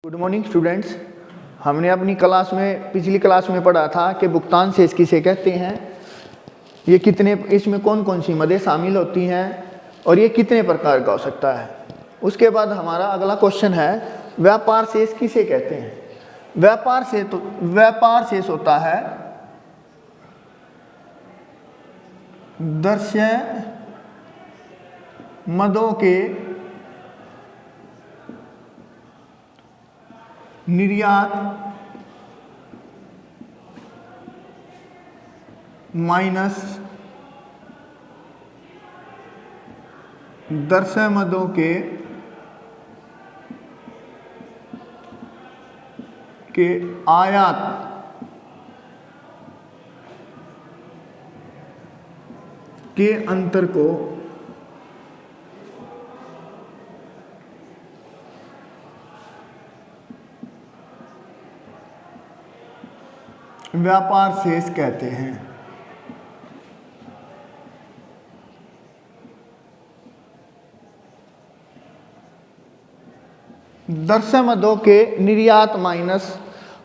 Good morning students. हमने अपनी class में पिछली क्लास में पढ़ा था कि भुगतान शेष किसे कहते हैं, ये कितने, इसमें कौन कौन सी मदें शामिल होती हैं और ये कितने प्रकार का हो सकता है। उसके बाद हमारा अगला क्वेश्चन है व्यापार शेष किसे कहते हैं। व्यापार शेष होता है दृश्य मदों के निर्यात माइनस दृश्य मदों के आयात के अंतर को व्यापार शेष कहते हैं। दृश्य मदों के निर्यात माइनस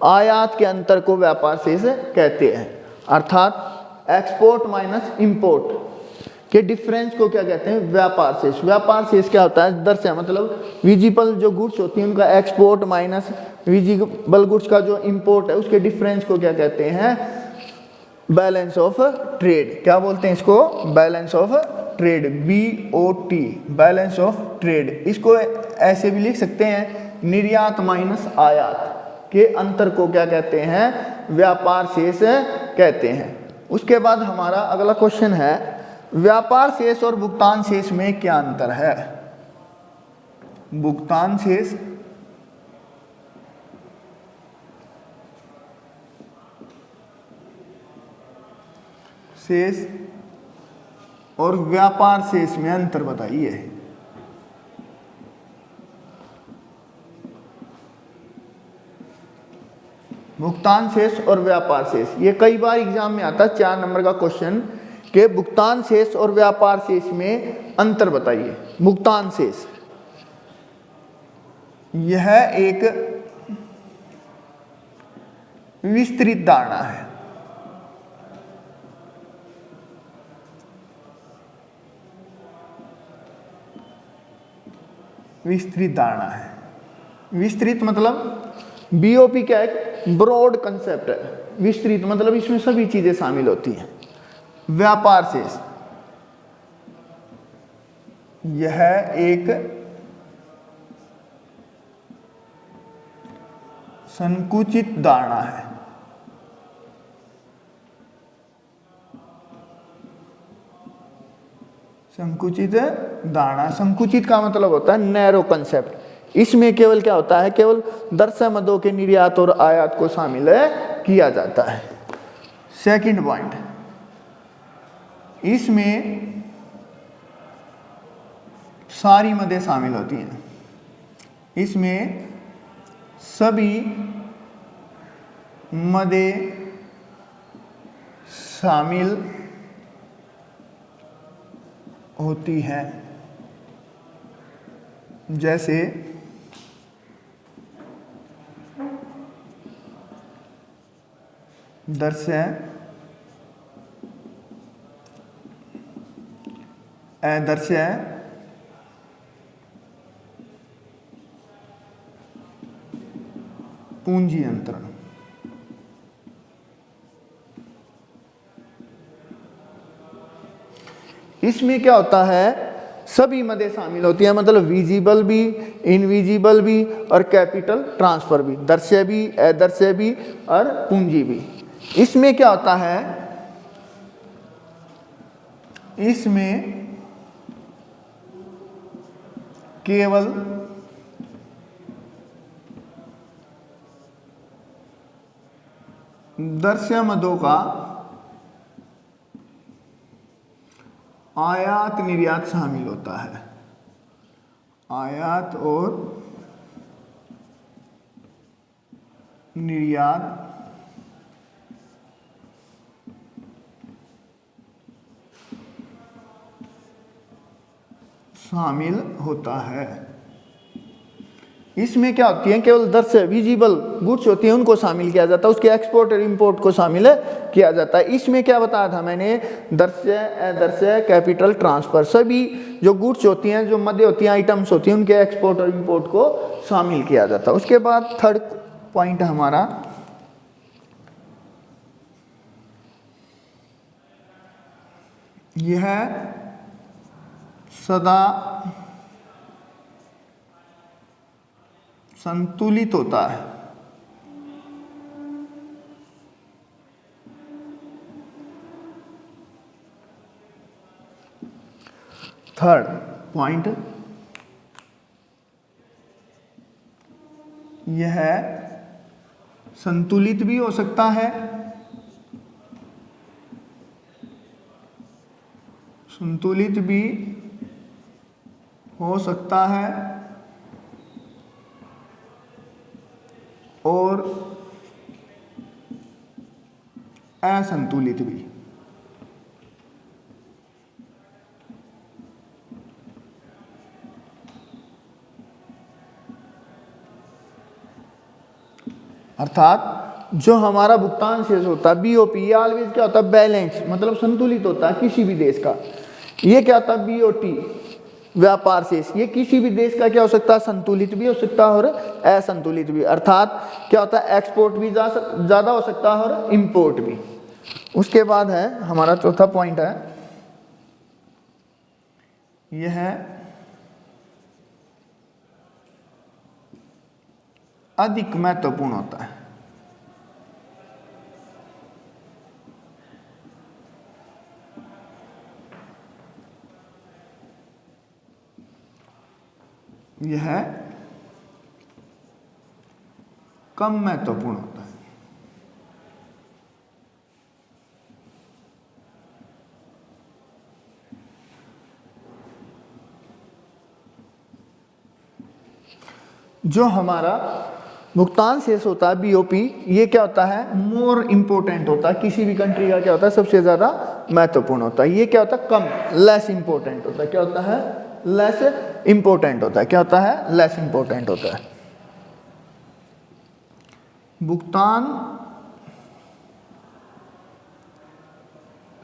आयात के अंतर को व्यापार शेष कहते हैं, अर्थात एक्सपोर्ट माइनस इंपोर्ट के डिफरेंस को क्या कहते हैं, व्यापार शेष। व्यापार शेष क्या होता है, दृश्य मतलब विजिबल जो गुड्स होती हैं उनका एक्सपोर्ट माइनस विजिबल गुड्स का जो इंपोर्ट है उसके डिफरेंस को क्या कहते हैं, बैलेंस ऑफ ट्रेड। क्या बोलते हैं इसको, balance of trade, BOT, balance of trade. इसको ऐसे भी लिख सकते हैं, निर्यात माइनस आयात के अंतर को क्या कहते हैं, व्यापार शेष कहते हैं। उसके बाद हमारा अगला क्वेश्चन है व्यापार शेष और भुगतान शेष में क्या अंतर है। भुगतान शेष और व्यापार शेष में अंतर बताइए। भुगतान शेष और व्यापार शेष, ये कई बार एग्जाम में आता है, 4 नंबर का क्वेश्चन के भुगतान शेष और व्यापार शेष में अंतर बताइए। भुगतान शेष यह एक विस्तृत धारणा है। विस्तृत धारणा है। विस्तृत मतलब BOP क्या है, ब्रॉड कंसेप्ट है। विस्तृत मतलब इसमें सभी चीजें शामिल होती हैं। व्यापार शेष यह एक संकुचित धारणा है। संकुचित धारणा, संकुचित का मतलब होता है नैरो कंसेप्ट। इसमें केवल क्या होता है, केवल दृश्य मदों के निर्यात और आयात को शामिल किया जाता है। सेकंड पॉइंट, इसमें सारी मदें शामिल होती हैं। इसमें सभी मदें शामिल होती हैं, जैसे दृश्य, अदृश्य, पूंजी अंतरण। इसमें क्या होता है, सभी मदें शामिल होती हैं, मतलब विजिबल भी, इनविजिबल भी और कैपिटल ट्रांसफर भी, दृश्य भी, अदृश्य भी और पूंजी भी। इसमें क्या होता है, इसमें केवल दृश्य मदों का आयात निर्यात शामिल होता है। आयात और निर्यात शामिल होता है। इसमें क्या होती है, केवल दृश्य विजिबल गुड्स होती हैं उनको शामिल किया जाता है, उसके एक्सपोर्ट और इंपोर्ट को शामिल किया जाता है। इसमें क्या बताया था मैंने, दृश्य अदृश्य कैपिटल ट्रांसफर, सभी जो गुड्स होती हैं, जो मध्य होती हैं, आइटम्स होती हैं, उनके एक्सपोर्ट और इंपोर्ट को शामिल किया जाता है। उसके बाद थर्ड पॉइंट हमारा यह सदा संतुलित होता है। थर्ड पॉइंट, यह संतुलित भी हो सकता है, संतुलित भी हो सकता है और असंतुलित भी। अर्थात जो हमारा भुगतान शेष होता है बीओपी, ये ऑलवेज क्या होता है, बैलेंस, मतलब संतुलित होता है किसी भी देश का। ये क्या होता है बीओटी, व्यापार शेष, ये किसी भी देश का क्या हो सकता है, संतुलित भी हो सकता है और असंतुलित भी। अर्थात क्या होता है, एक्सपोर्ट भी ज़्यादा हो सकता है और इंपोर्ट भी। उसके बाद है हमारा चौथा पॉइंट है, यह अधिक महत्वपूर्ण होता है। यह कम महत्वपूर्ण होता है। जो हमारा भुगतान शेष होता है बीओपी, ये क्या होता है, मोर इम्पोर्टेंट होता है, किसी भी कंट्री का क्या होता है, सबसे ज़्यादा महत्वपूर्ण होता है। ये क्या होता है, कम, लेस इम्पोर्टेंट होता है। क्या होता है, लेस इम्पोर्टेंट होता है। क्या होता है, लेस इम्पोर्टेंट होता है। भुगतान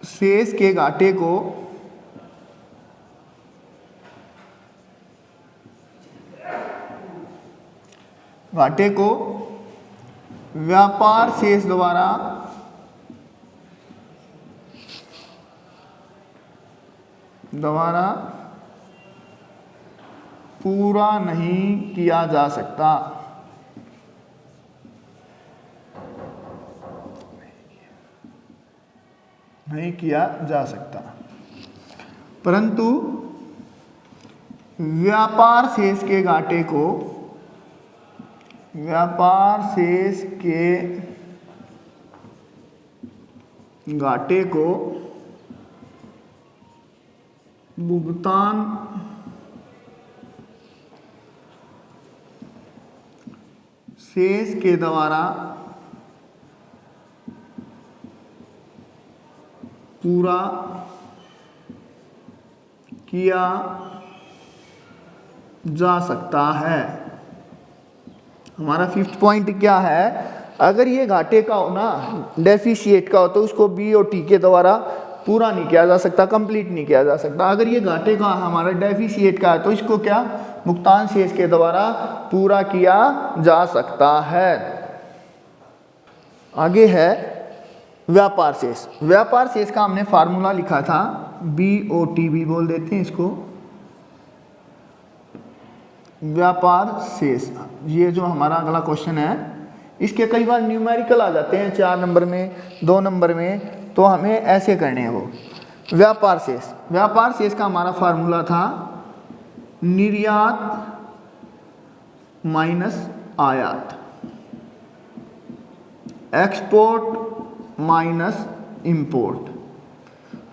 शेष के घाटे को व्यापार शेष द्वारा पूरा नहीं किया जा सकता। नहीं किया जा सकता, परंतु व्यापार शेष के घाटे को भुगतान शेष के द्वारा पूरा किया जा सकता है। हमारा फिफ्थ पॉइंट क्या है, अगर ये घाटे का हो ना, डेफिशिएट का हो, तो उसको बीओटी के द्वारा पूरा नहीं किया जा सकता, कंप्लीट नहीं किया जा सकता। अगर ये घाटे का हमारा डेफिशिएट का है तो इसको क्या, भुगतान शेष के द्वारा पूरा किया जा सकता है। आगे है व्यापार शेष। व्यापार शेष का हमने फार्मूला लिखा था, बीओटी भी बोल देते हैं इसको, व्यापार शेष। ये जो हमारा अगला क्वेश्चन है, इसके कई बार न्यूमेरिकल आ जाते हैं 4 नंबर में, 2 नंबर में, तो हमें ऐसे करने हैं वो। व्यापार शेष का हमारा फार्मूला था निर्यात माइनस आयात, एक्सपोर्ट माइनस इंपोर्ट।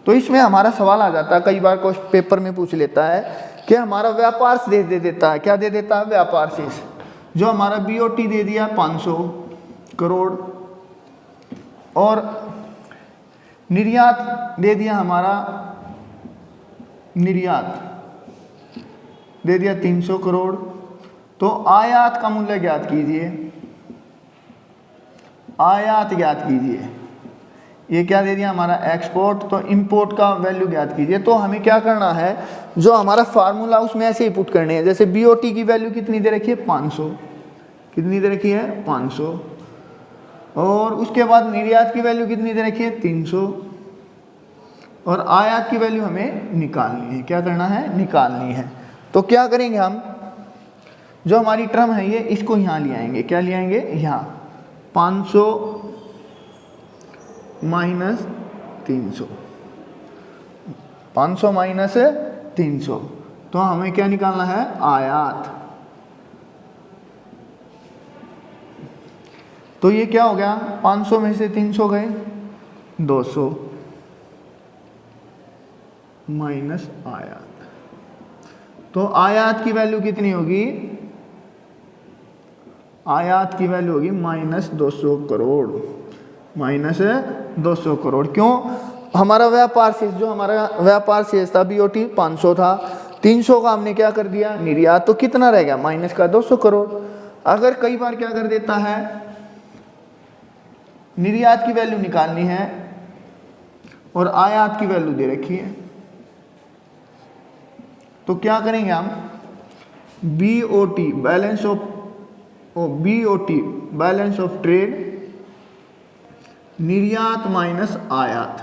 तो इसमें हमारा सवाल आ जाता है, कई बार क्वेश्चन पेपर में पूछ लेता है कि हमारा व्यापार शेष दे देता है, क्या दे देता है, व्यापार शेष। जो हमारा बीओटी दे दिया 500 करोड़ और निर्यात दे दिया, हमारा निर्यात दे दिया 300 करोड़ तो आयात का मूल्य ज्ञात कीजिए, आयात ज्ञात कीजिए। ये क्या दे दिया हमारा एक्सपोर्ट, तो इंपोर्ट का वैल्यू ज्ञात कीजिए। तो हमें क्या करना है, जो हमारा फार्मूला उसमें ऐसे ही पुट करने हैं। जैसे बीओटी की वैल्यू कितनी दे रखी है 500, कितनी दे रखी है 500, और उसके बाद निर्यात की वैल्यू कितनी दे रखी है 300, और आयात की वैल्यू हमें निकालनी है। क्या करना है, निकालनी है। तो क्या करेंगे हम, जो हमारी टर्म है ये, इसको यहाँ ले आएंगे। क्या ले आएंगे, यहाँ 500 माइनस 300, 500 माइनस 300, तो हमें क्या निकालना है, आयात। तो ये क्या हो गया, 500 में से 300 गए 200 माइनस आयात। तो आयात की वैल्यू कितनी होगी, आयात की वैल्यू होगी माइनस 200 करोड़, माइनस 200 करोड़। क्यों, हमारा व्यापार शेष, जो हमारा व्यापार शेष था बीओटी 500 था, 300 का हमने क्या कर दिया निर्यात, तो कितना रह गया माइनस का 200 करोड़। अगर कई बार क्या कर देता है, निर्यात की वैल्यू निकालनी है और आयात की वैल्यू दे रखी है, तो क्या करेंगे हम, BOT balance of BOT balance of trade, निर्यात माइनस आयात,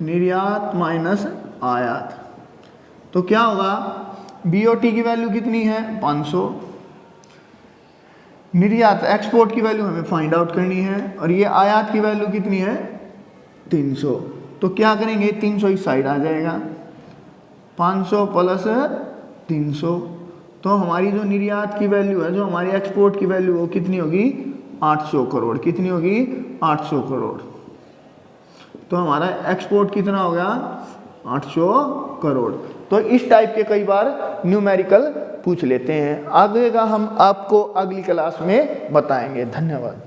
निर्यात माइनस आयात। तो क्या होगा, बीओटी की वैल्यू कितनी है 500, निर्यात एक्सपोर्ट की वैल्यू हमें फाइंड आउट करनी है, और ये आयात की वैल्यू कितनी है 300। तो क्या करेंगे, 300 इस साइड आ जाएगा, 500 प्लस 300, तो हमारी जो निर्यात की वैल्यू है, जो हमारी एक्सपोर्ट की वैल्यू वो कितनी होगी 800 करोड़, कितनी होगी 800 करोड़। तो हमारा एक्सपोर्ट कितना हो गया 800 करोड़। तो इस टाइप के कई बार न्यूमेरिकल पूछ लेते हैं। आगे का हम आपको अगली क्लास में बताएंगे। धन्यवाद।